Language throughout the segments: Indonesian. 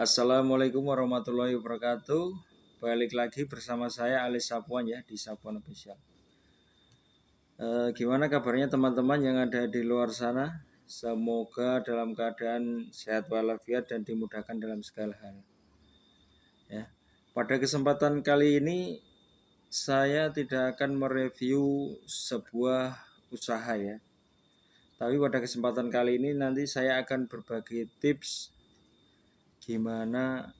Assalamualaikum warahmatullahi wabarakatuh. Balik lagi bersama saya Alis Sapuan ya di Sapuan Official. Gimana kabarnya teman-teman yang ada di luar sana? Semoga dalam keadaan sehat walafiat dan dimudahkan dalam segala hal. Ya. Pada kesempatan kali ini saya tidak akan mereview sebuah usaha ya. Tapi pada kesempatan kali ini nanti saya akan berbagi tips gimana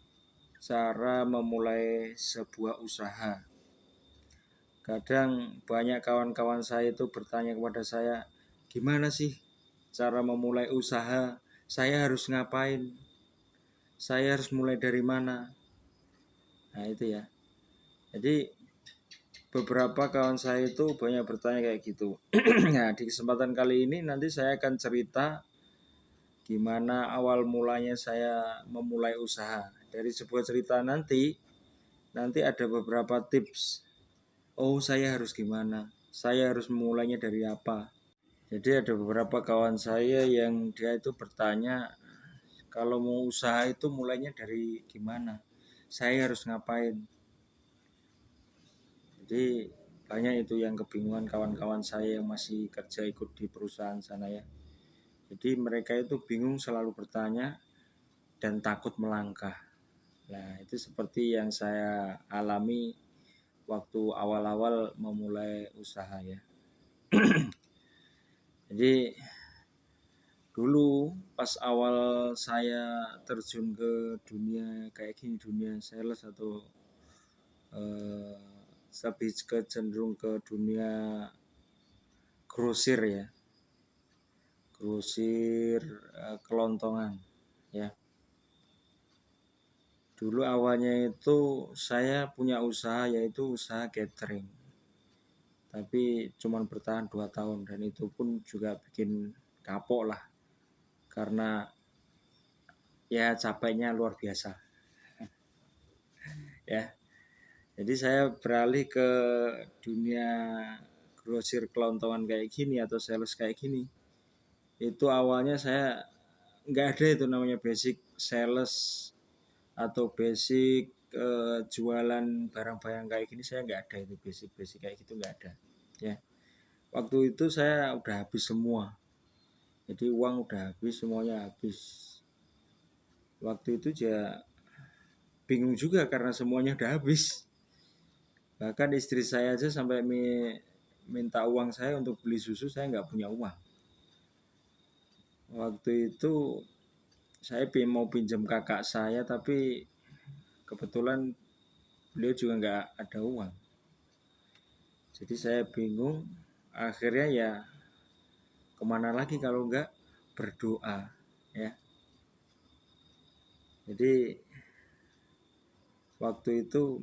cara memulai sebuah usaha. Kadang banyak kawan-kawan saya itu bertanya kepada saya, gimana sih cara memulai usaha? Saya harus ngapain? Saya harus mulai dari mana? Nah itu ya. Jadi beberapa kawan saya itu banyak bertanya kayak gitu. Nah di kesempatan kali ini nanti saya akan cerita gimana awal mulanya saya memulai usaha. Dari sebuah cerita nanti ada beberapa tips. Oh saya harus gimana? Saya harus memulainya dari apa? Jadi ada beberapa kawan saya yang dia itu bertanya, kalau mau usaha itu mulainya dari gimana? Saya harus ngapain? Jadi banyak itu yang kebingungan kawan-kawan saya yang masih kerja ikut di perusahaan sana ya. Jadi mereka itu bingung selalu bertanya dan takut melangkah. Nah itu seperti yang saya alami waktu awal-awal memulai usaha ya. Jadi dulu pas awal saya terjun ke dunia kayak gini, dunia sales atau lebih cenderung ke dunia grosir ya, grosir kelontongan ya. Dulu awalnya itu saya punya usaha yaitu usaha catering, tapi cuman bertahan 2 tahun dan itu pun juga bikin kapok lah karena ya capeknya luar biasa ya. Jadi saya beralih ke dunia grosir kelontongan kayak gini atau sales kayak gini. Itu awalnya saya nggak ada itu namanya basic sales atau basic jualan barang-barang kayak gini, saya nggak ada itu basic kayak gitu, nggak ada ya. Waktu itu saya udah habis semua, jadi uang udah habis, semuanya habis. Waktu itu ya bingung juga karena semuanya udah habis. Bahkan istri saya aja sampai minta uang saya untuk beli susu, saya nggak punya uang. Waktu itu saya mau pinjam kakak saya, tapi kebetulan beliau juga nggak ada uang. Jadi saya bingung, akhirnya ya kemana lagi kalau nggak berdoa ya. Jadi waktu itu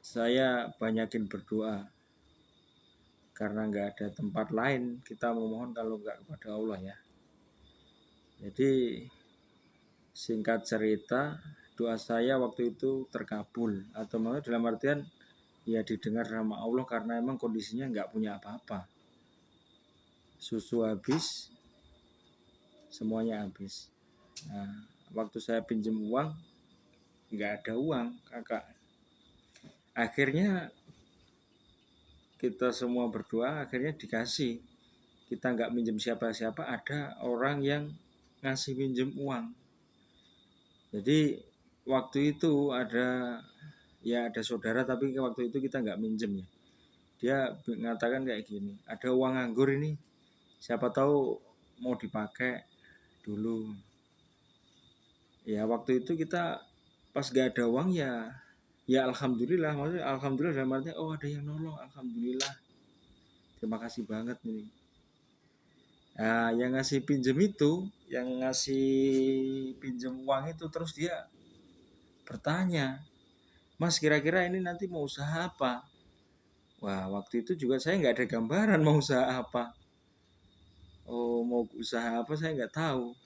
saya banyakin berdoa karena nggak ada tempat lain kita memohon kalau nggak kepada Allah ya. Jadi singkat cerita, doa saya waktu itu terkabul, atau maksudnya dalam artian ya didengar sama Allah karena emang kondisinya nggak punya apa-apa. Susu habis, semuanya habis. Nah, waktu saya pinjam uang, nggak ada uang kakak. Akhirnya kita semua berdoa, akhirnya dikasih. Kita nggak minjem siapa-siapa, ada orang yang ngasih pinjem uang. Jadi waktu itu ada saudara, tapi waktu itu kita nggak minjem ya. Dia mengatakan kayak gini, ada uang nganggur ini, siapa tahu mau dipakai dulu. Ya waktu itu kita pas gak ada uang ya alhamdulillah, maksudnya alhamdulillah dalam artinya oh ada yang nolong, alhamdulillah, terima kasih banget nih. Nah yang ngasih pinjem itu, yang ngasih pinjem uang itu, terus dia bertanya, Mas kira-kira ini nanti mau usaha apa? Wah waktu itu juga saya nggak ada gambaran mau usaha apa. Oh mau usaha apa saya nggak tahu.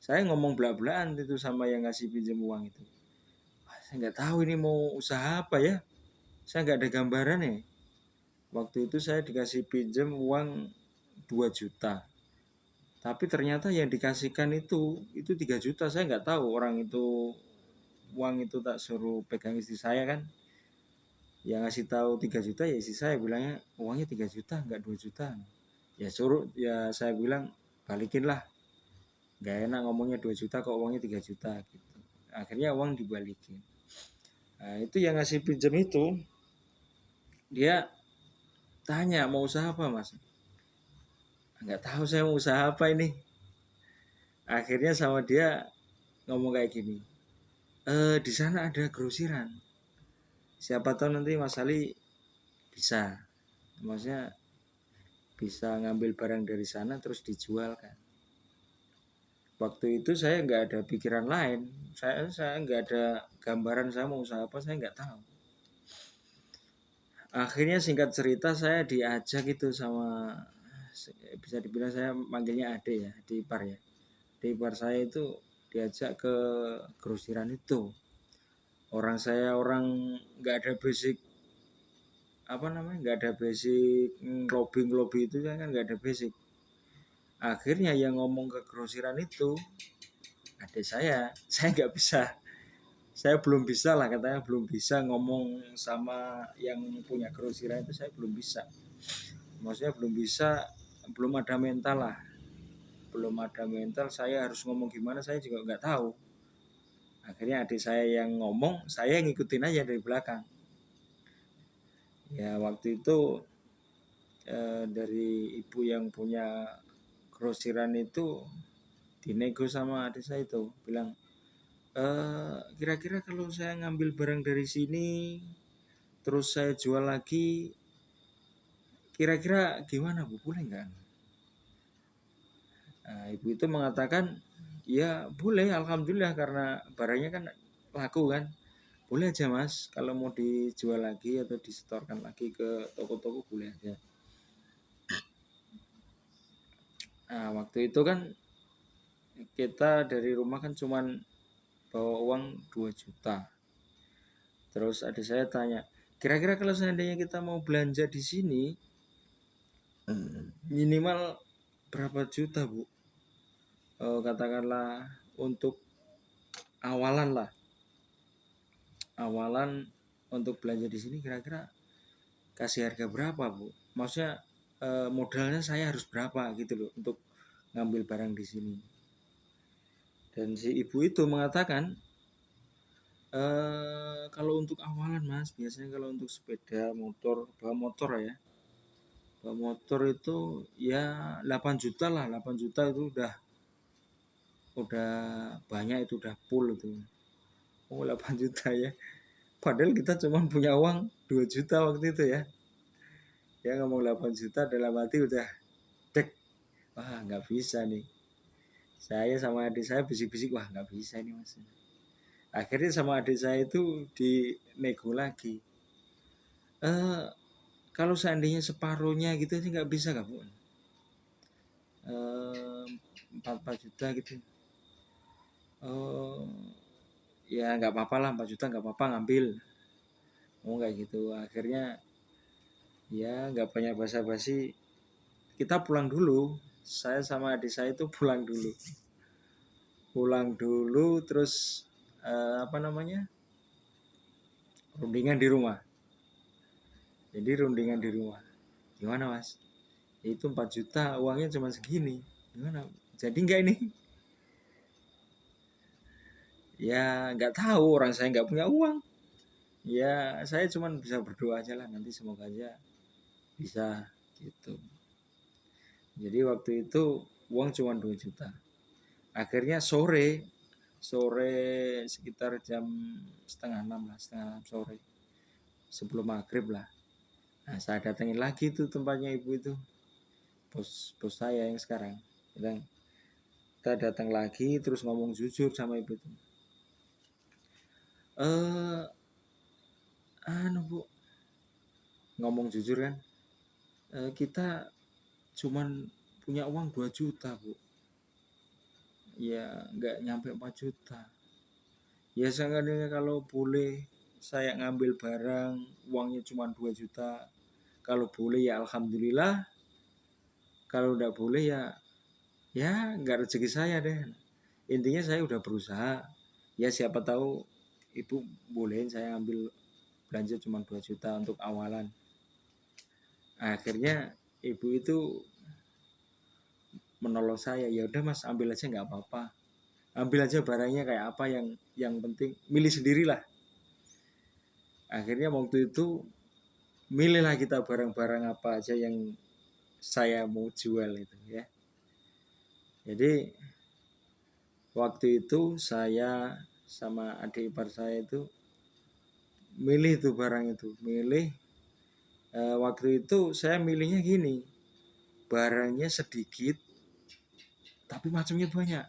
Saya ngomong belak-belakan itu sama yang ngasih pinjem uang itu. Saya nggak tahu ini mau usaha apa ya. Saya nggak ada gambaran ya. Waktu itu saya dikasih pinjem uang 2 juta. Tapi ternyata yang dikasihkan itu 3 juta. Saya nggak tahu orang itu uang itu tak suruh pegang istri saya kan. Yang ngasih tahu 3 juta ya istri saya bilangnya uangnya 3 juta nggak 2 juta. Ya suruh ya saya bilang balikin lah. Gak enak ngomongnya 2 juta kok uangnya 3 juta gitu. Akhirnya uang dibalikin. Nah, itu yang ngasih pinjam itu dia tanya mau usaha apa mas? Nggak tahu saya mau usaha apa ini. Akhirnya sama dia ngomong kayak gini. Di sana ada grosiran. Siapa tahu nanti Mas Ali bisa. Maksudnya bisa ngambil barang dari sana terus dijual kan. Waktu itu saya nggak ada pikiran lain. Saya nggak ada gambaran saya mau usaha apa, saya nggak tahu. Akhirnya singkat cerita saya diajak itu sama, bisa dibilang saya manggilnya Ade ya, Ade ipar ya. Ade ipar saya itu diajak ke grosiran itu. Orang saya orang nggak ada basic apa namanya, nggak ada basic lobby itu kan nggak ada basic. Akhirnya yang ngomong ke grosiran itu adik saya nggak bisa, saya belum bisa lah katanya, belum bisa ngomong sama yang punya grosiran itu, saya belum bisa, maksudnya belum bisa, belum ada mental lah, belum ada mental, saya harus ngomong gimana saya juga nggak tahu. Akhirnya adik saya yang ngomong, saya ngikutin aja dari belakang. Ya waktu itu dari ibu yang punya grosiran itu dinego sama adik saya itu, bilang kira-kira kalau saya ngambil barang dari sini terus saya jual lagi, kira-kira gimana Bu, boleh nggak? Nah, ibu itu mengatakan ya boleh, alhamdulillah karena barangnya kan laku kan, boleh aja mas, kalau mau dijual lagi atau disetorkan lagi ke toko-toko boleh aja. Nah waktu itu kan kita dari rumah kan cuman bawa uang 2 juta. Terus adik saya tanya, kira-kira kalau seandainya kita mau belanja di sini minimal berapa juta Bu? Katakanlah untuk awalan lah, awalan untuk belanja di sini kira-kira kasih harga berapa Bu? Maksudnya modalnya saya harus berapa gitu loh untuk ngambil barang di sini. Dan si ibu itu mengatakan kalau untuk awalan mas, biasanya kalau untuk sepeda motor, bawa motor ya, bawa motor itu ya 8 juta lah, 8 juta itu udah banyak, itu udah full itu. Oh 8 juta ya, padahal kita cuma punya uang 2 juta waktu itu ya. Ya ngomong 8 juta dalam hati udah dek, wah nggak bisa nih. Saya sama adik saya bisik-bisik, wah nggak bisa ini mas. Akhirnya sama adik saya itu dinego lagi. Kalau seandainya separuhnya gitu sih nggak bisa nggak Bu? 4 juta gitu. Ya nggak apa-apa lah, 4 juta nggak apa-apa ngambil. Oh kayak gitu. Akhirnya ya nggak banyak basa-basi, kita pulang dulu. Saya sama adik saya itu pulang dulu terus apa namanya, rundingan di rumah. Jadi rundingan di rumah, gimana mas, itu 4 juta uangnya cuma segini, gimana jadi nggak ini? Ya nggak tahu, orang saya nggak punya uang. Ya saya cuma bisa berdoa aja lah, nanti semoga aja bisa gitu. Jadi waktu itu uang cuma 2 juta. Akhirnya sore sekitar jam setengah 6 lah, setengah 6 sore, sebelum maghrib lah. Nah saya datengin lagi tuh tempatnya ibu itu, bos saya yang sekarang bilang, kita datang lagi terus ngomong jujur sama ibu itu. Bu, ngomong jujur kan, kita cuman punya uang 2 juta Bu, ya nggak nyampe 4 juta. Ya seandainya kalau boleh saya ngambil barang uangnya cuma 2 juta, kalau boleh ya alhamdulillah, kalau nggak boleh ya ya nggak rezeki saya deh. Intinya saya udah berusaha, ya siapa tahu ibu bolehin saya ambil belanja cuma 2 juta untuk awalan. Akhirnya ibu itu menolong saya, ya udah mas ambil aja nggak apa-apa, ambil aja barangnya kayak apa, yang penting milih sendirilah. Akhirnya waktu itu milihlah kita barang-barang apa aja yang saya mau jual itu ya. Jadi waktu itu saya sama adik ipar saya itu milih tuh barang itu, milih. Waktu itu saya milihnya gini, barangnya sedikit tapi macamnya banyak.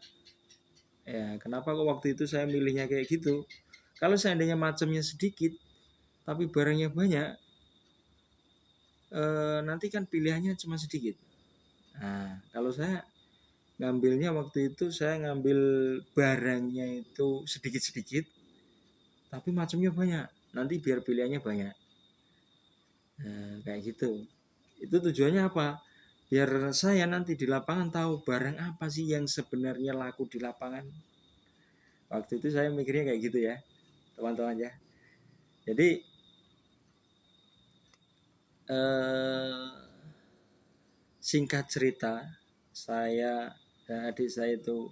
Ya kenapa kok waktu itu saya milihnya kayak gitu? Kalau seandainya macamnya sedikit tapi barangnya banyak, nanti kan pilihannya cuma sedikit. Nah kalau saya ngambilnya waktu itu, saya ngambil barangnya itu sedikit-sedikit tapi macamnya banyak, nanti biar pilihannya banyak. Nah, kayak gitu. Itu tujuannya apa? Biar saya nanti di lapangan tahu barang apa sih yang sebenarnya laku di lapangan. Waktu itu saya mikirnya kayak gitu ya, teman-teman ya. Jadi eh, singkat cerita, saya dan adik saya itu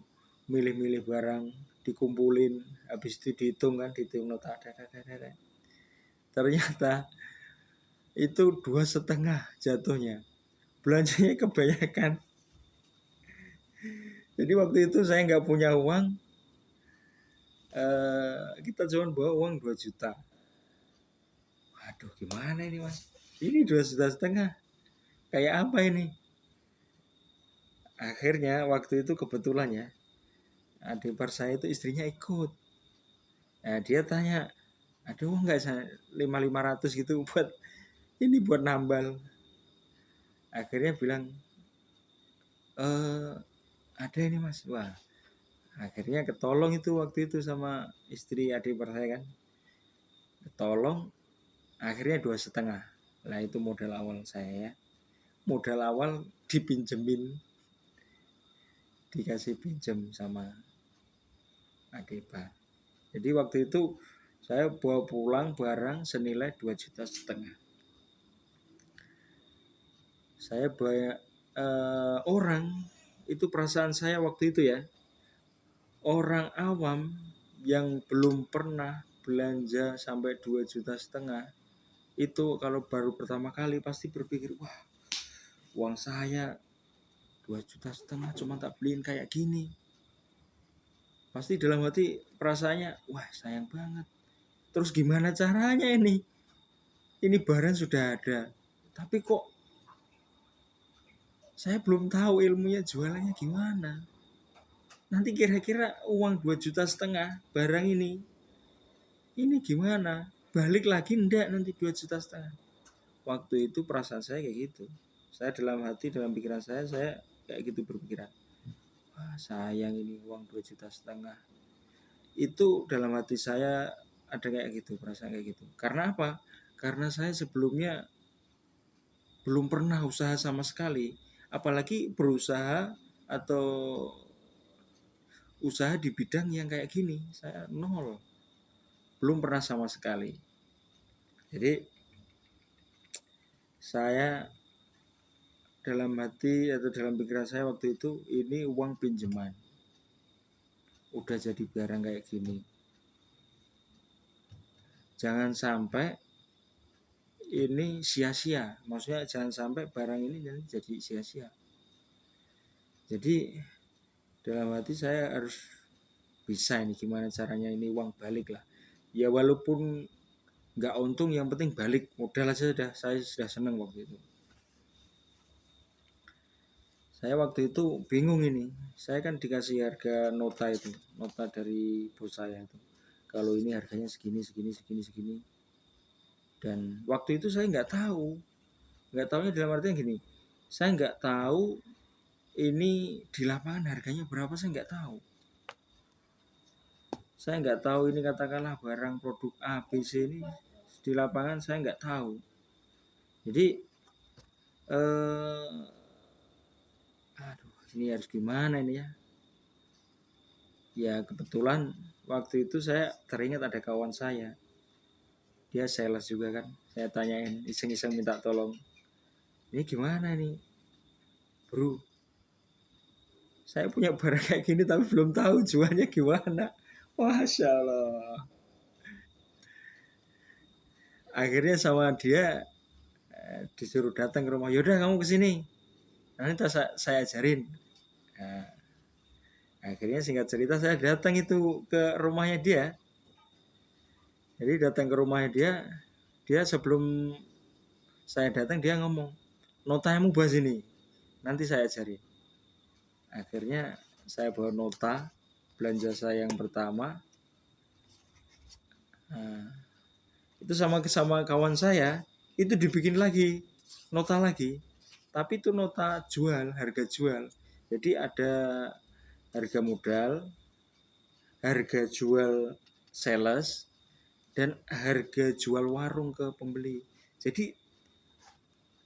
milih-milih barang, dikumpulin, habis itu dihitung kan, dihitung nota, ternyata itu 2,5 jatuhnya, belanjanya kebanyakan. Jadi waktu itu saya nggak punya uang, kita cuma bawa uang 2 juta. Waduh gimana ini mas, ini 2,5 juta, kayak apa ini? Akhirnya waktu itu kebetulan ya, adik ipar saya itu istrinya ikut. Nah, dia tanya, ada uang nggak saya 500 gitu buat ini, buat nambal. Akhirnya bilang, ada ini mas. Wah, akhirnya ketolong itu waktu itu sama istri adik ipar saya kan, ketolong. Akhirnya 2,5. Nah itu modal awal saya ya, modal awal dipinjemin, dikasih pinjem sama adik ipar. Jadi waktu itu saya bawa pulang barang senilai 2,5 juta. Saya banyak orang, itu perasaan saya waktu itu ya, orang awam yang belum pernah belanja sampai 2,5 juta itu kalau baru pertama kali pasti berpikir, wah uang saya 2,5 juta cuma tak beliin kayak gini. Pasti dalam hati perasaannya, wah sayang banget. Terus gimana caranya ini? Ini barang sudah ada, tapi kok saya belum tahu ilmunya jualannya gimana. Nanti kira-kira uang 2,5 juta barang ini gimana? Balik lagi enggak nanti 2,5 juta? Waktu itu perasaan saya kayak gitu. Saya dalam hati, dalam pikiran saya kayak gitu berpikiran. Wah sayang ini uang 2,5 juta. Itu dalam hati saya ada kayak gitu, perasaan kayak gitu. Karena apa? Karena saya sebelumnya belum pernah usaha sama sekali, apalagi berusaha atau usaha di bidang yang kayak gini. Saya nol, belum pernah sama sekali. Jadi saya dalam hati atau dalam pikiran saya waktu itu, ini uang pinjaman, udah jadi barang kayak gini, jangan sampai ini sia-sia. Maksudnya jangan sampai barang ini jadi sia-sia. Jadi dalam hati saya harus bisa ini gimana caranya ini uang balik lah. Ya walaupun nggak untung, yang penting balik modal aja sudah, saya sudah senang waktu itu. Saya waktu itu bingung ini, saya kan dikasih harga nota itu, nota dari bos saya itu, kalau ini harganya segini segini segini segini. Dan waktu itu saya nggak tahunya dalam artian gini, saya nggak tahu ini di lapangan harganya berapa, saya nggak tahu. Saya nggak tahu ini katakanlah barang produk A, B, C ini di lapangan saya nggak tahu. Jadi ini harus gimana ini ya. Ya kebetulan waktu itu saya teringat ada kawan saya, dia sales juga kan. Saya tanyain iseng-iseng minta tolong, ini gimana nih bro, saya punya barang kayak gini tapi belum tahu jualnya gimana. Masya Allah. Akhirnya sama dia disuruh datang ke rumah. Yaudah kamu kesini, nanti saya ajarin. Nah, akhirnya singkat cerita saya datang itu ke rumahnya dia. Jadi datang ke rumahnya dia sebelum saya datang dia ngomong, notamu bahas ini, nanti saya ajarin. Akhirnya saya bawa nota belanja saya yang pertama. Nah, itu sama kawan saya itu dibikin lagi nota lagi, tapi itu nota jual, harga jual. Jadi ada harga modal, harga jual sales, dan harga jual warung ke pembeli. Jadi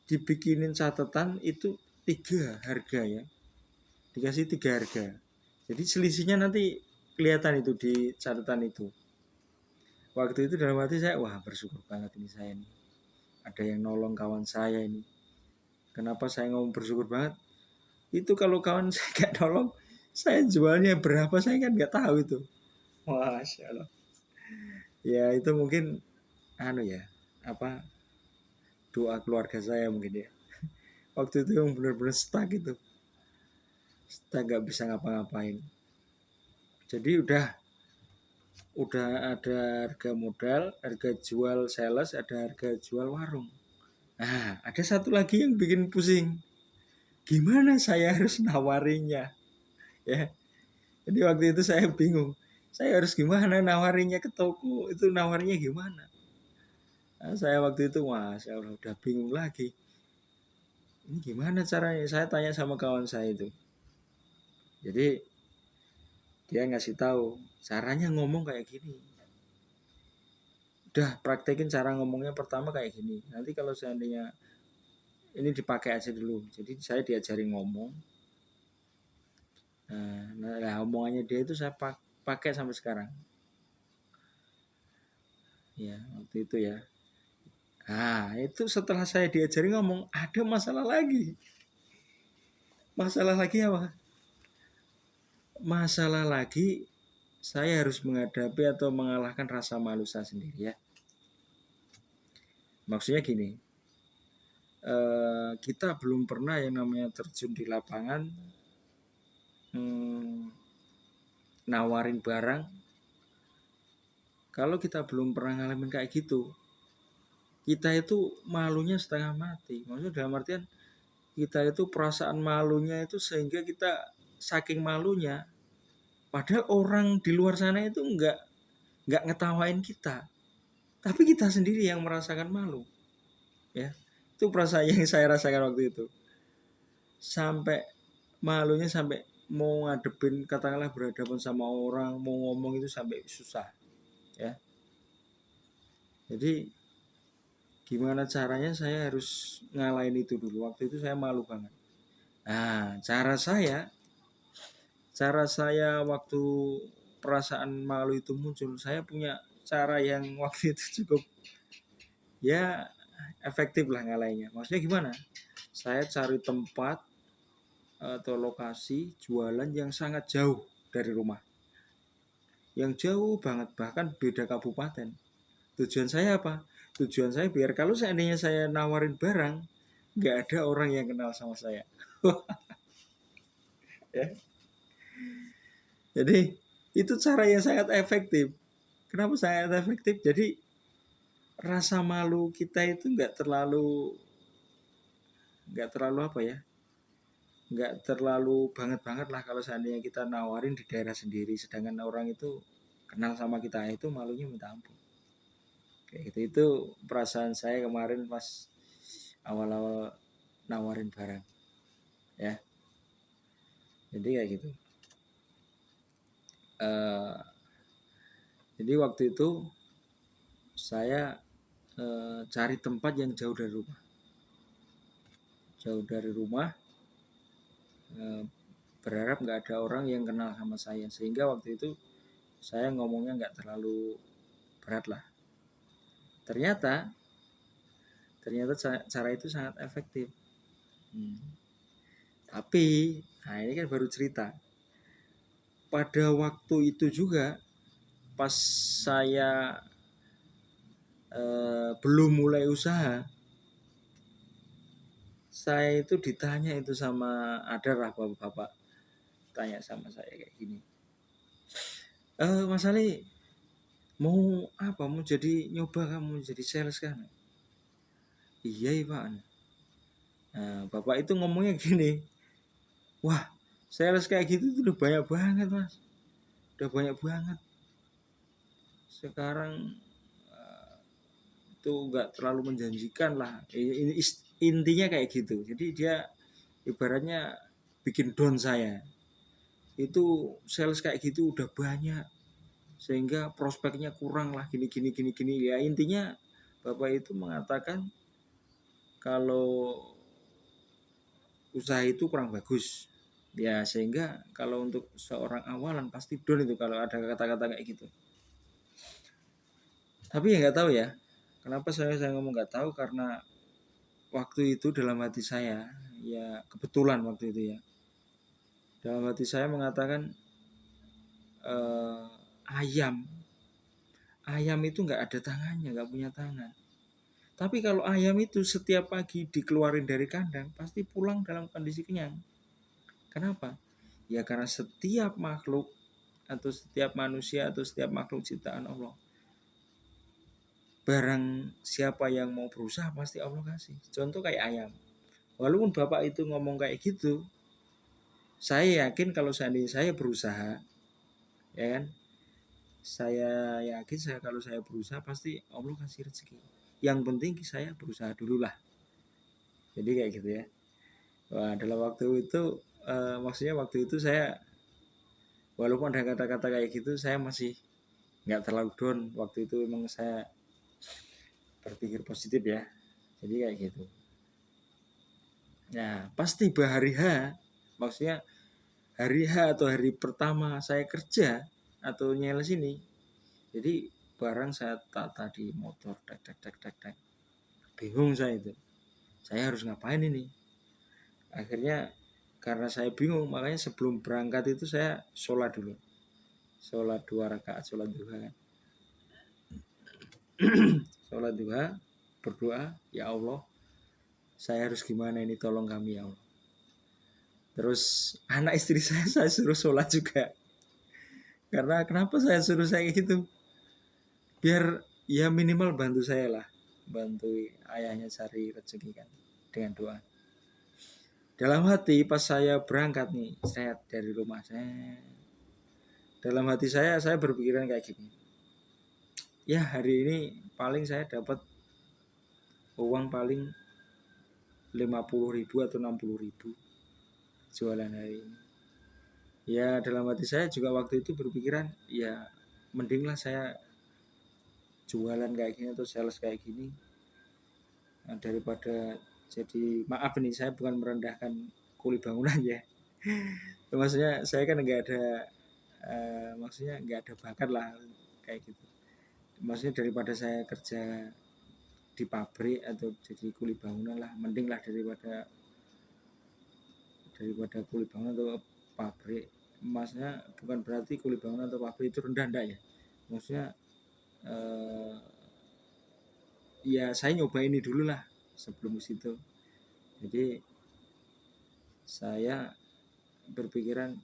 dibikinin catatan itu 3 harga ya, dikasih 3 harga. Jadi selisihnya nanti kelihatan itu di catatan itu. Waktu itu dalam hati saya, wah bersyukur banget ini saya nih, ada yang nolong kawan saya ini. Kenapa saya ngomong bersyukur banget? Itu kalau kawan saya gak nolong, saya jualnya berapa saya kan gak tahu itu. Masya Allah. Ya itu mungkin ya apa, doa keluarga saya mungkin ya. Waktu itu yang benar-benar stuck itu, stuck gak bisa ngapa-ngapain. Jadi udah ada harga modal, harga jual sales, ada harga jual warung. Nah, ada satu lagi yang bikin pusing. Gimana saya harus nawarinya? Ya. Jadi waktu itu saya bingung. Saya harus gimana nawarinya ke toko? Itu nawarinya gimana? Nah, saya waktu itu saya udah bingung lagi. Ini gimana caranya? Saya tanya sama kawan saya itu. Jadi dia ngasih tahu caranya ngomong kayak gini. Udah praktekin cara ngomongnya pertama kayak gini. Nanti kalau seandainya ini dipakai aja dulu. Jadi saya diajari ngomong. Nah omongannya dia itu saya pakai sampai sekarang. Ya waktu itu ya. Nah itu setelah saya diajari ngomong, ada masalah lagi. Masalah lagi apa? Masalah lagi saya harus menghadapi atau mengalahkan rasa malu saya sendiri ya. Maksudnya gini, kita belum pernah yang namanya terjun di lapangan, nawarin barang. Kalau kita belum pernah ngalamin kayak gitu, kita itu malunya setengah mati. Maksudnya dalam artian kita itu perasaan malunya itu sehingga kita saking malunya, padahal orang di luar sana itu nggak ngetawain kita, tapi kita sendiri yang merasakan malu. Ya, itu perasaan yang saya rasakan waktu itu. Sampai malunya sampai mau ngadepin, katakanlah berhadapan sama orang, mau ngomong itu sampai susah. Ya, jadi gimana caranya saya harus ngalahin itu dulu. Waktu itu saya malu banget. Nah, cara saya waktu perasaan malu itu muncul, saya punya cara yang waktu itu cukup ya efektif lah ngalahinnya. Maksudnya gimana? Saya cari tempat atau lokasi jualan yang sangat jauh dari rumah. Yang jauh banget, bahkan beda kabupaten. Tujuan saya apa? Tujuan saya biar kalau seandainya saya nawarin barang, nggak ada orang yang kenal sama saya. Ya. Jadi itu cara yang sangat efektif. Kenapa sangat efektif? Jadi rasa malu kita itu nggak terlalu apa ya? Nggak terlalu banget lah kalau seandainya kita nawarin di daerah sendiri, sedangkan orang itu kenal sama kita, itu malunya minta ampun. Kayak gitu, itu perasaan saya kemarin pas awal-awal nawarin barang ya. Jadi kayak gitu. Jadi waktu itu saya cari tempat yang jauh dari rumah, berharap nggak ada orang yang kenal sama saya, sehingga waktu itu saya ngomongnya nggak terlalu berat lah. Ternyata cara itu sangat efektif. Tapi, nah ini kan baru cerita. Pada waktu itu juga, pas saya belum mulai usaha, saya itu ditanya itu sama ada lah bapak-bapak tanya sama saya kayak gini. Mas Ali, mau apa? Mau jadi nyoba kamu jadi sales kan? Iya Pak. Nah, bapak itu ngomongnya gini, wah sales kayak gitu tuh udah banyak banget mas, udah banyak banget. Sekarang itu nggak terlalu menjanjikan lah. Intinya kayak gitu. Jadi dia ibaratnya bikin down saya. Itu sales kayak gitu udah banyak, sehingga prospeknya kurang lah, gini ya. Intinya bapak itu mengatakan kalau usaha itu kurang bagus ya, sehingga kalau untuk seorang awalan pasti down itu kalau ada kata-kata kayak gitu. Tapi ya nggak tahu ya kenapa saya ngomong nggak tahu, karena waktu itu dalam hati saya ya, kebetulan waktu itu ya, dalam hati saya mengatakan ayam itu nggak ada tangannya, nggak punya tangan. Tapi kalau ayam itu setiap pagi dikeluarin dari kandang, pasti pulang dalam kondisi kenyang. Kenapa? Ya karena setiap makhluk atau setiap manusia atau setiap makhluk ciptaan Allah, barang siapa yang mau berusaha pasti Allah kasih. Contoh kayak ayam. Walaupun bapak itu ngomong kayak gitu, saya yakin kalau seandainya saya berusaha, ya kan, saya yakin kalau saya berusaha pasti Allah kasih rezeki. Yang penting saya berusaha dulu lah. Jadi kayak gitu ya. Wah, dalam waktu itu maksudnya waktu itu saya walaupun ada kata-kata kayak gitu, saya masih nggak terlalu down. Waktu itu memang saya berpikir positif ya. Jadi kayak gitu. Nah, pas tiba hari H, maksudnya hari H atau hari pertama saya kerja atau nyales ini, jadi barang saya tata di motor, tek. Bingung saya itu. Saya harus ngapain ini? Akhirnya karena saya bingung, makanya sebelum berangkat itu saya sholat dulu. Sholat 2 rakaat, sholat duha kan. Sholat duha, berdoa, ya Allah, saya harus gimana ini, tolong kami ya Allah. Terus anak istri saya suruh sholat juga. Karena kenapa saya suruh saya gitu? Biar ya minimal bantu saya lah, bantu ayahnya cari rezeki kan dengan doa. Dalam hati pas saya berangkat nih, saya dari rumah saya, dalam hati saya berpikiran kayak gini. Ya hari ini paling saya dapat uang paling 50.000 atau 60.000 jualan hari ini. Ya dalam hati saya juga waktu itu berpikiran, ya mendinglah saya jualan kayak gini atau sales kayak gini, nah, daripada jadi, maaf nih saya bukan merendahkan kuli bangunan ya. Maksudnya saya kan nggak ada maksudnya nggak ada bakat lah kayak gitu. Maksudnya daripada saya kerja di pabrik atau jadi kuli bangunan lah, mending lah daripada kuli bangunan atau pabrik. Maksudnya bukan berarti kuli bangunan atau pabrik itu rendah, enggak ya. Maksudnya ya saya nyoba ini dulu lah sebelum situ. Jadi saya berpikiran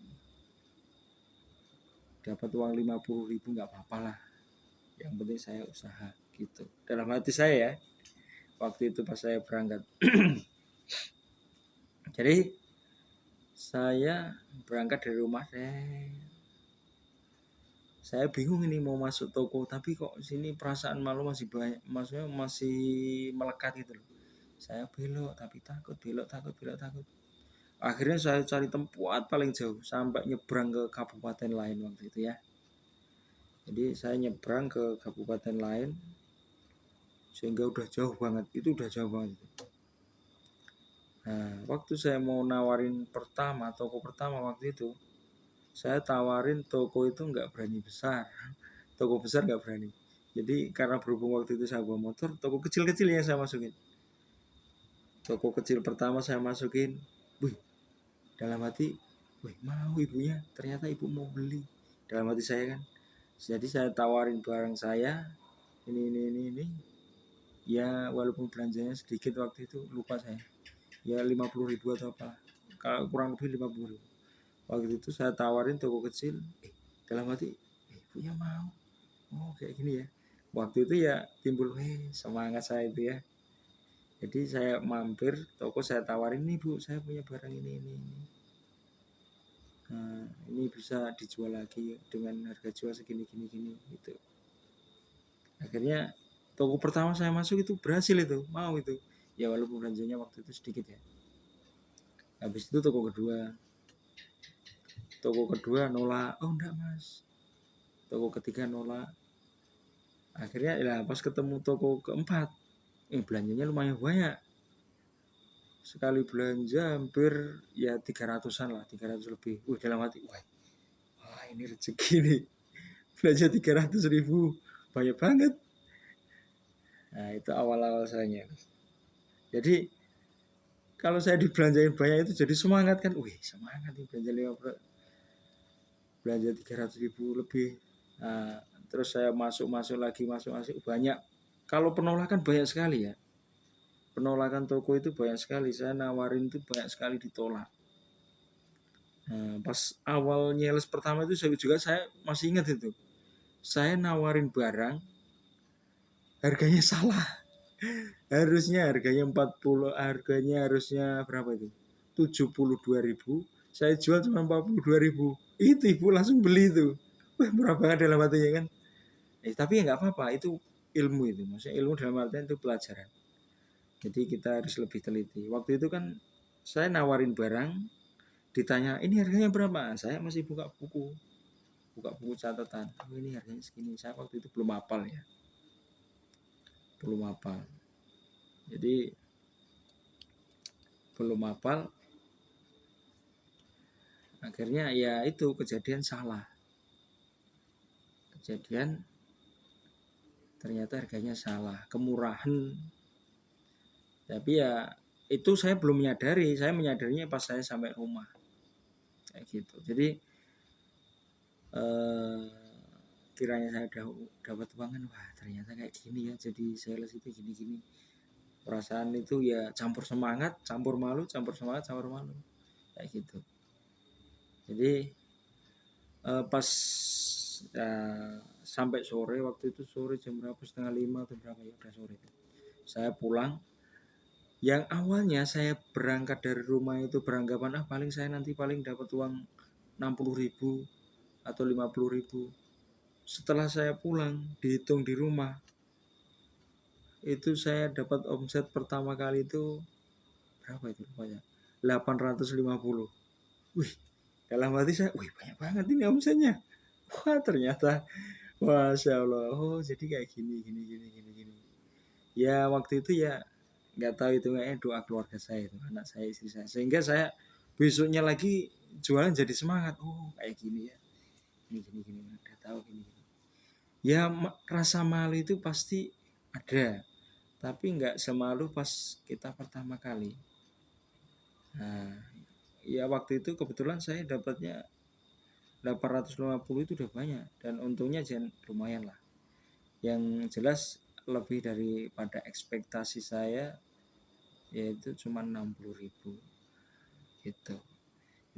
dapat uang 50.000 nggak apa-apa lah, yang penting saya usaha gitu dalam hati saya ya, waktu itu pas saya berangkat. Jadi saya berangkat dari rumah, saya bingung ini mau masuk toko, tapi kok sini perasaan malu masih banyak, maksudnya masih melekat gitu loh. Saya belok tapi takut, belok takut. Akhirnya saya cari tempat paling jauh sampai nyebrang ke kabupaten lain waktu itu ya. Jadi saya nyebrang ke kabupaten lain, sehingga udah jauh banget, itu udah jauh banget. Nah, waktu saya mau nawarin toko pertama waktu itu, saya tawarin toko itu nggak berani besar, toko besar nggak berani. Jadi karena berhubung waktu itu saya bawa motor, toko kecil-kecil yang saya masukin. Toko kecil pertama saya masukin, wih, dalam hati, wih, mau ibunya, ternyata ibu mau beli. Dalam hati saya kan. Jadi saya tawarin barang saya, ini. Ya walaupun belanjanya sedikit waktu itu, lupa saya. Ya 50.000 atau apa. Kalau kurang lebih 50.000. Waktu itu saya tawarin toko kecil, dalam hati, ibunya mau. Oh kayak gini ya. Waktu itu ya timbul, semangat saya itu ya. Jadi saya mampir toko, saya tawarin, nih bu, saya punya barang ini. Nah, ini bisa dijual lagi dengan harga jual segini gitu. Akhirnya toko pertama saya masuk itu berhasil, itu mau itu. Ya walaupun belanjanya waktu itu sedikit ya. Habis itu toko kedua nolak, oh enggak mas. Toko ketiga nolak. Akhirnya ya pas ketemu toko keempat, belanjanya lumayan banyak. Sekali belanja hampir ya 300-an lah, 300 lebih. Dalam hati, wah ini rezeki nih. Belanja 300.000, banyak banget. Nah itu awal-awal saya. Jadi kalau saya dibelanjain banyak itu jadi semangat kan. Semangat nih belanja 50, belanja 300.000 lebih. Nah, terus saya masuk lagi banyak. Kalau penolakan banyak sekali ya. Penolakan toko itu banyak sekali. Saya nawarin itu banyak sekali ditolak. Nah, pas awal nyales pertama itu saya masih ingat itu. Saya nawarin barang, harganya salah. Harusnya harganya 40, harusnya berapa itu? 72.000. Saya jual cuma 42.000. Itu ibu langsung beli itu. Wah, murah banget dalam hatinya kan. Tapi ya nggak apa-apa, itu ilmu itu. Maksudnya ilmu dalam artian itu pelajaran. Jadi kita harus lebih teliti. Waktu itu kan saya nawarin barang, ditanya ini harganya berapa? Saya masih buka buku catatan. Ini harganya segini. Saya waktu itu belum hafal ya. Jadi belum hafal. Akhirnya ya itu kejadian salah. Ternyata harganya salah, kemurahan. Tapi ya itu saya belum menyadari. Saya menyadarinya pas saya sampai rumah. Kayak gitu. Jadi kiranya saya dapat uang kan, wah ternyata kayak gini ya, jadi sales itu gini. Perasaan itu ya campur semangat, campur malu, kayak gitu. Jadi pas sampai sore, waktu itu sore jam berapa, 4:30 atau berapa ya, udah sore. Saya pulang. Yang awalnya saya berangkat dari rumah itu beranggapan paling saya nanti dapat uang 60.000 atau 50.000. Setelah saya pulang, dihitung di rumah, itu saya dapat omset pertama kali itu berapa itu rupanya? 850. Wih, dalam hati saya, banyak banget ini omsetnya. Wah, ternyata Masya Allah. Oh, jadi kayak gini. Ya, waktu itu ya nggak tahu itu doa keluarga saya itu, anak saya, istri saya. Sehingga saya besoknya lagi jualan jadi semangat. Oh, kayak gini ya. Gini. Udah tahu gini. Ya, rasa malu itu pasti ada. Tapi nggak semalu pas kita pertama kali. Nah, ya waktu itu kebetulan saya dapatnya 850 itu udah banyak, dan untungnya lumayan lah. Yang jelas lebih daripada ekspektasi saya, yaitu cuma 60.000 gitu.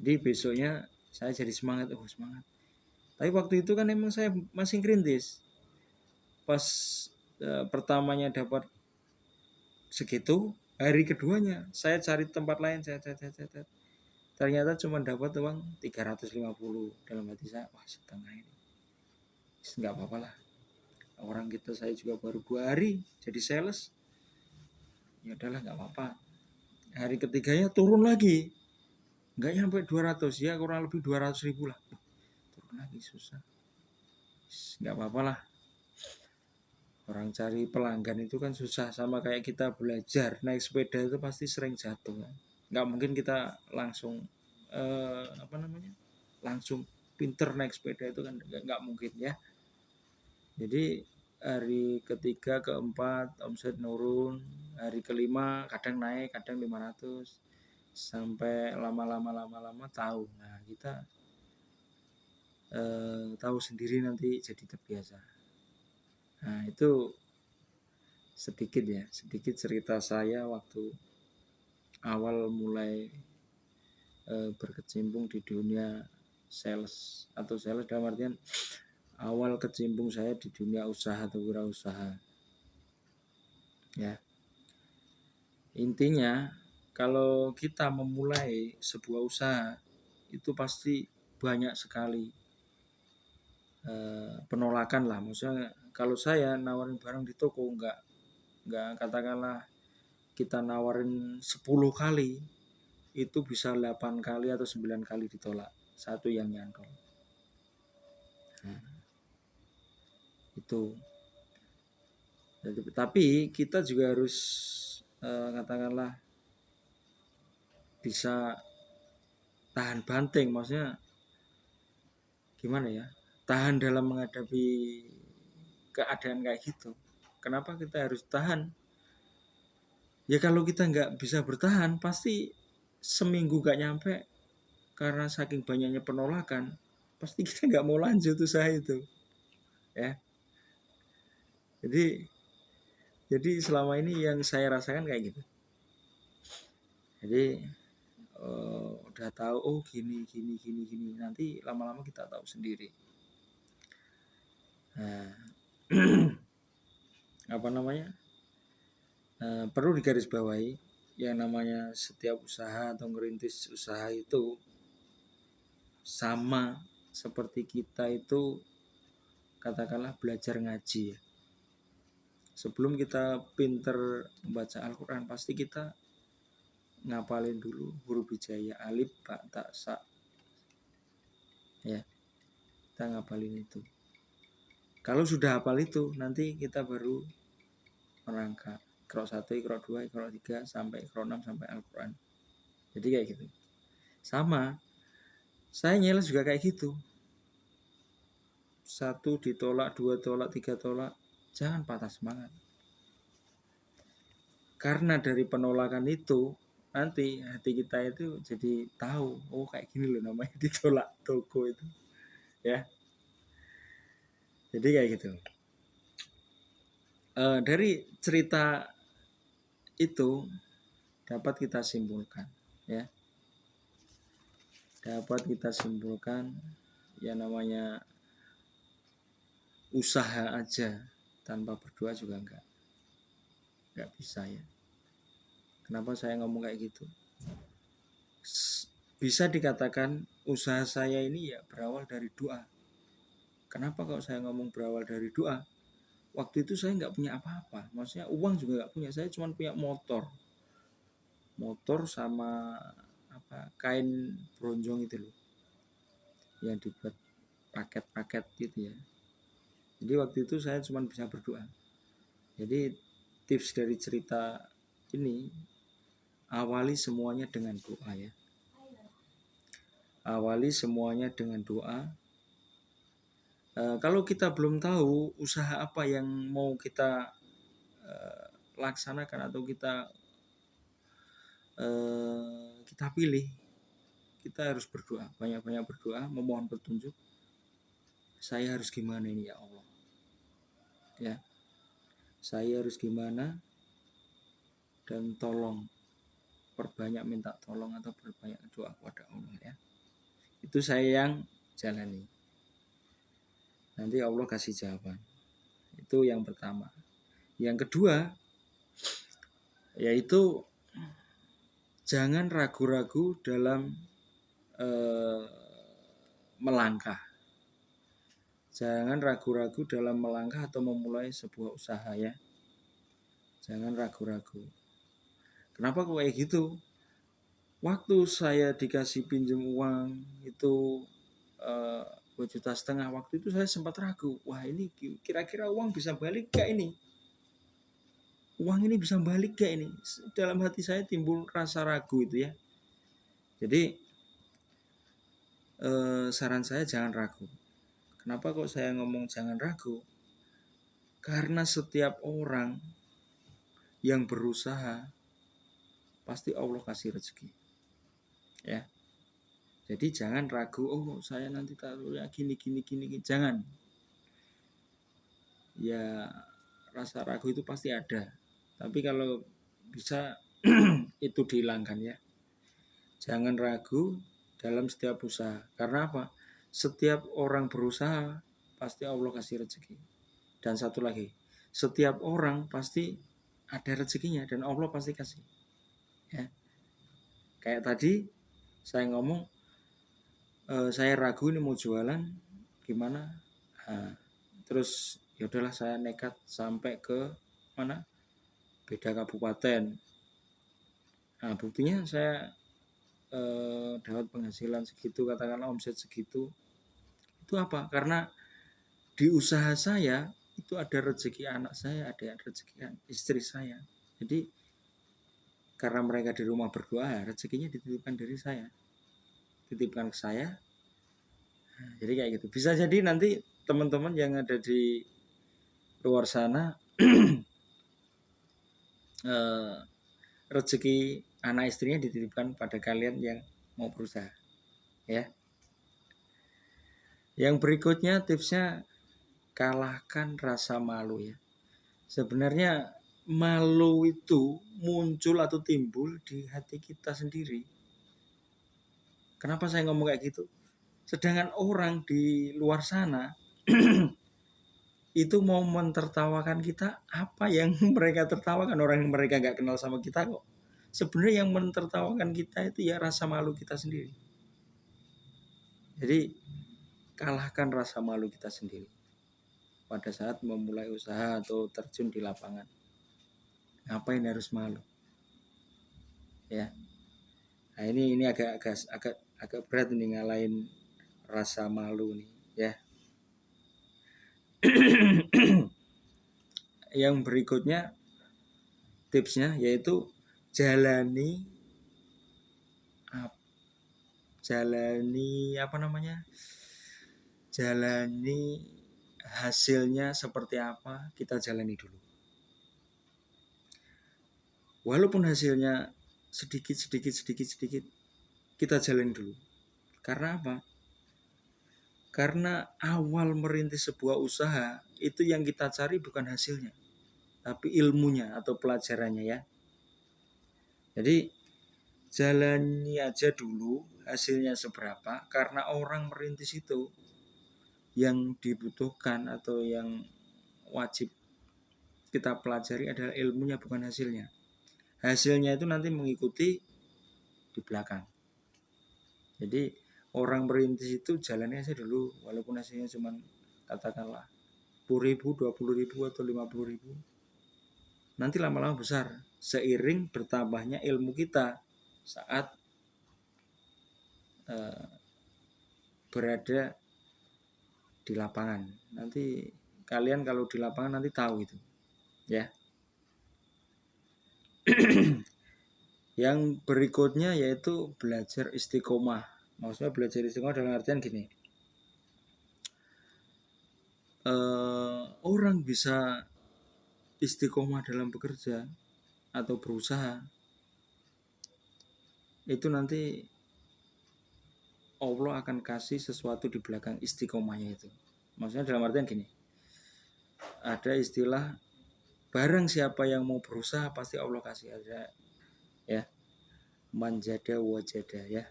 Jadi besoknya saya jadi semangat. Tapi waktu itu kan emang saya masih ngerintis. Pas pertamanya dapat segitu, hari keduanya saya cari tempat lain, saya ternyata cuma dapat uang 350. Dalam hati saya, wah setengah ini nggak apa-apa lah, orang kita, saya juga baru 2 hari jadi sales, ya udahlah nggak apa-apa. Hari ketiganya turun lagi, nggak nyampe 200, ya kurang lebih 200.000 lah. Turun lagi, susah, nggak apa-apa lah. Orang cari pelanggan itu kan susah, sama kayak kita belajar naik sepeda itu pasti sering jatuh kan. Nggak mungkin kita langsung langsung pinter naik sepeda, itu kan nggak mungkin ya. Jadi hari ketiga keempat omset nurun, hari kelima kadang naik, kadang 500, sampai lama-lama tahu. Nah kita tahu sendiri, nanti jadi terbiasa. Nah itu sedikit cerita saya waktu awal mulai berkecimpung di dunia sales, atau sales dalam artian awal kecimpung saya di dunia usaha atau wirausaha ya. Intinya kalau kita memulai sebuah usaha itu pasti banyak sekali penolakan lah. Maksudnya kalau saya nawarin barang di toko, nggak katakanlah kita nawarin 10 kali, itu bisa 8 kali atau 9 kali ditolak, satu yang nyantol. Nah, itu. Jadi, tapi kita juga harus katakanlah bisa tahan banting, maksudnya gimana ya, tahan dalam menghadapi keadaan kayak gitu. Kenapa kita harus tahan? Ya kalau kita nggak bisa bertahan, pasti seminggu gak nyampe, karena saking banyaknya penolakan, pasti kita nggak mau lanjut usaha itu ya. Jadi selama ini yang saya rasakan kayak gitu. Jadi udah tahu, oh gini, nanti lama-lama kita tahu sendiri. Nah, perlu digarisbawahi, yang namanya setiap usaha atau ngerintis usaha itu sama seperti kita itu katakanlah belajar ngaji ya. Sebelum kita pinter membaca Al-Quran, pasti kita ngapalin dulu huruf hijaiyah, alif, ba, ta, sa ya, kita ngapalin itu. Kalau sudah hafal itu, nanti kita baru merangkak Iqra 1, Iqra 2, Iqra 3 sampai Iqra 6 sampai Al-Quran. Jadi kayak gitu. Sama, saya nyeles juga kayak gitu. 1 ditolak, 2 tolak, 3 tolak, jangan patah semangat. Karena dari penolakan itu, nanti hati kita itu jadi tahu, oh kayak gini loh namanya ditolak toko itu ya. Jadi kayak gitu. Dari cerita itu dapat kita simpulkan ya. Dapat kita simpulkan ya, namanya usaha aja tanpa berdoa juga enggak bisa ya. Kenapa saya ngomong kayak gitu? Bisa dikatakan usaha saya ini ya berawal dari doa. Kenapa kalau saya ngomong berawal dari doa? Waktu itu saya nggak punya apa-apa, maksudnya uang juga nggak punya. Saya cuma punya motor sama kain bronjong itu loh, yang dibuat paket-paket gitu ya. Jadi waktu itu saya cuma bisa berdoa. Jadi tips dari cerita ini, awali semuanya dengan doa ya. Awali semuanya dengan doa. Kalau kita belum tahu usaha apa yang mau kita laksanakan atau kita pilih, kita harus berdoa, banyak-banyak berdoa, memohon petunjuk. Saya harus gimana ini ya Allah ya, saya harus gimana, dan tolong perbanyak minta tolong atau perbanyak doa kepada Allah ya. Itu saya yang jalani. Nanti Allah kasih jawaban. Itu yang pertama. Yang kedua, yaitu jangan ragu-ragu dalam melangkah. Jangan ragu-ragu dalam melangkah atau memulai sebuah usaha ya. Jangan ragu-ragu. Kenapa kok kayak gitu? Waktu saya dikasih pinjam uang itu 2,5 juta, waktu itu saya sempat ragu. Wah ini kira-kira uang bisa balik gak ini? Uang ini bisa balik gak ini? Dalam hati saya timbul rasa ragu itu ya. Jadi saran saya jangan ragu. Kenapa kok saya ngomong jangan ragu? Karena setiap orang yang berusaha pasti Allah kasih rezeki. Ya. Jadi jangan ragu, oh saya nanti taruh ya gini. Jangan. Ya rasa ragu itu pasti ada. Tapi kalau bisa itu dihilangkan ya. Jangan ragu dalam setiap usaha. Karena apa? Setiap orang berusaha pasti Allah kasih rezeki. Dan satu lagi, setiap orang pasti ada rezekinya dan Allah pasti kasih. Ya. Kayak tadi saya ngomong, saya ragu ini mau jualan gimana. Nah, terus ya udahlah saya nekat sampai ke mana? Beda kabupaten. Nah, buktinya saya dapat penghasilan segitu, katakanlah omset segitu. Itu apa? Karena di usaha saya itu ada rezeki anak saya, ada rezeki istri saya. Jadi karena mereka di rumah berdoa, rezekinya dititipkan dari saya, titipkan ke saya. Nah, jadi kayak gitu. Bisa jadi nanti teman-teman yang ada di luar sana rezeki anak istrinya dititipkan pada kalian yang mau berusaha. Ya. Yang berikutnya tipsnya, kalahkan rasa malu ya. Sebenarnya malu itu muncul atau timbul di hati kita sendiri. Kenapa saya ngomong kayak gitu? Sedangkan orang di luar sana itu mau mentertawakan kita, apa yang mereka tertawakan, orang yang mereka nggak kenal sama kita kok. Sebenarnya yang mentertawakan kita itu ya rasa malu kita sendiri. Jadi kalahkan rasa malu kita sendiri pada saat memulai usaha atau terjun di lapangan. Ngapain harus malu? Ya. Nah, ini agak berat ini ngalahin rasa malu nih, ya. Yang berikutnya tipsnya yaitu jalani hasilnya seperti apa, kita jalani dulu. Walaupun hasilnya sedikit, kita jalani dulu. Karena apa? Karena awal merintis sebuah usaha itu yang kita cari bukan hasilnya, tapi ilmunya atau pelajarannya ya. Jadi jalani aja dulu hasilnya seberapa, karena orang merintis itu yang dibutuhkan atau yang wajib kita pelajari adalah ilmunya bukan hasilnya. Hasilnya itu nanti mengikuti di belakang. Jadi orang merintis itu jalannya aja dulu, walaupun hasilnya cuma katakanlah 10.000, 20.000 atau 50.000. Nanti lama-lama besar seiring bertambahnya ilmu kita saat berada di lapangan. Nanti kalian kalau di lapangan nanti tahu itu, ya. Yang berikutnya yaitu belajar istiqomah. Maksudnya belajar istiqomah dalam artian gini. Orang bisa istiqomah dalam bekerja atau berusaha itu nanti Allah akan kasih sesuatu di belakang istiqomahnya itu. Maksudnya dalam artian gini, ada istilah barang siapa yang mau berusaha pasti Allah kasih, ada ya, manjada wajada ya.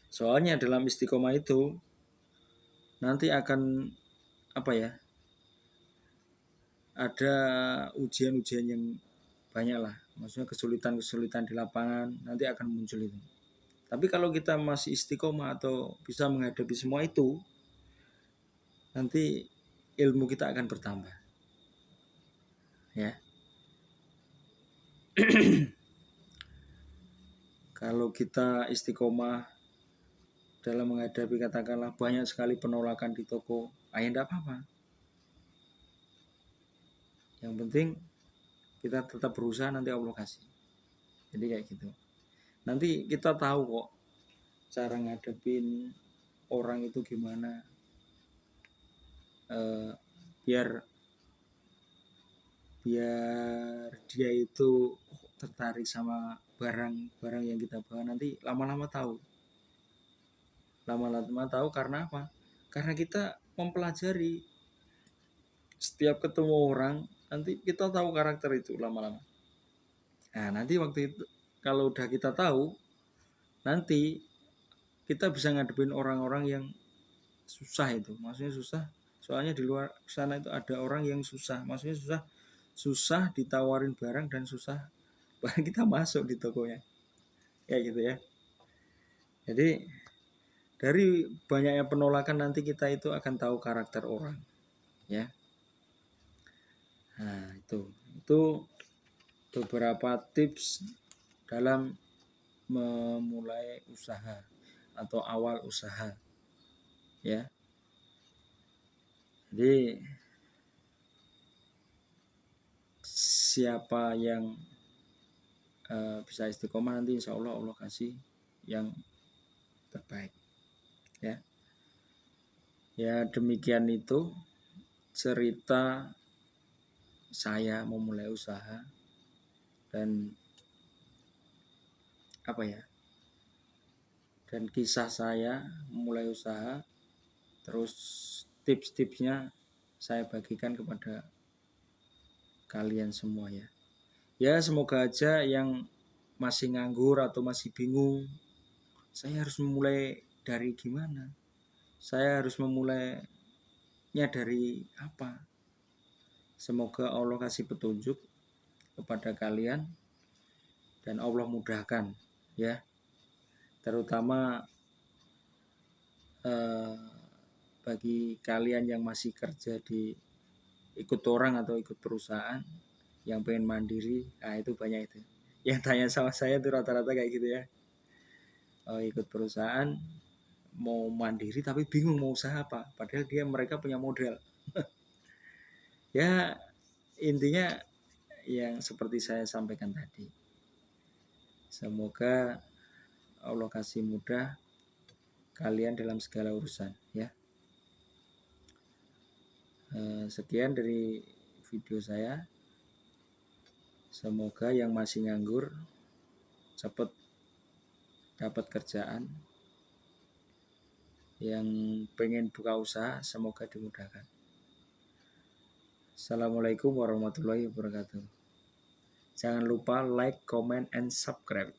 Soalnya dalam istiqomah itu nanti akan apa ya, ada ujian-ujian yang banyak lah, maksudnya kesulitan-kesulitan di lapangan nanti akan muncul itu. Tapi kalau kita masih istiqomah atau bisa menghadapi semua itu, nanti ilmu kita akan bertambah. Ya. Kalau kita istiqomah dalam menghadapi katakanlah banyak sekali penolakan di toko, enggak apa-apa. Yang penting kita tetap berusaha, nanti Allah kasih. Jadi kayak gitu. Nanti kita tahu kok cara ngadepin orang itu gimana, biar dia itu tertarik sama barang yang kita bawa. Nanti lama-lama tahu karena apa? Karena kita mempelajari. Setiap ketemu orang nanti kita tahu karakter itu lama-lama. Nah nanti waktu itu kalau udah kita tahu, nanti kita bisa ngadepin orang-orang yang susah itu. Maksudnya susah, soalnya di luar sana itu ada orang yang susah. Maksudnya susah ditawarin barang dan susah barang kita masuk di tokonya. Kayak gitu ya. Jadi dari banyaknya penolakan nanti kita itu akan tahu karakter orang, ya. Nah, itu beberapa tips dalam memulai usaha atau awal usaha, ya. Jadi siapa yang bisa istiqomah nanti insya Allah kasih yang terbaik, ya. Ya demikian itu cerita saya memulai usaha dan dan kisah saya memulai usaha, terus tips-tipsnya saya bagikan kepada kalian semua, ya. Ya semoga aja yang masih nganggur atau masih bingung, saya harus memulai dari gimana, saya harus memulainya dari apa. Semoga Allah kasih petunjuk kepada kalian dan Allah mudahkan, ya. Terutama bagi kalian yang masih kerja di ikut orang atau ikut perusahaan yang pengen mandiri, nah itu banyak itu. Yang tanya sama saya itu rata-rata kayak gitu ya. Ikut perusahaan mau mandiri tapi bingung mau usaha apa, padahal mereka punya modal. Ya intinya yang seperti saya sampaikan tadi. Semoga Allah kasih mudah kalian dalam segala urusan, ya. Sekian dari video saya. Semoga yang masih nganggur cepat dapat kerjaan, yang pengen buka usaha semoga dimudahkan. Assalamualaikum warahmatullahi wabarakatuh. Jangan lupa like, comment, and subscribe.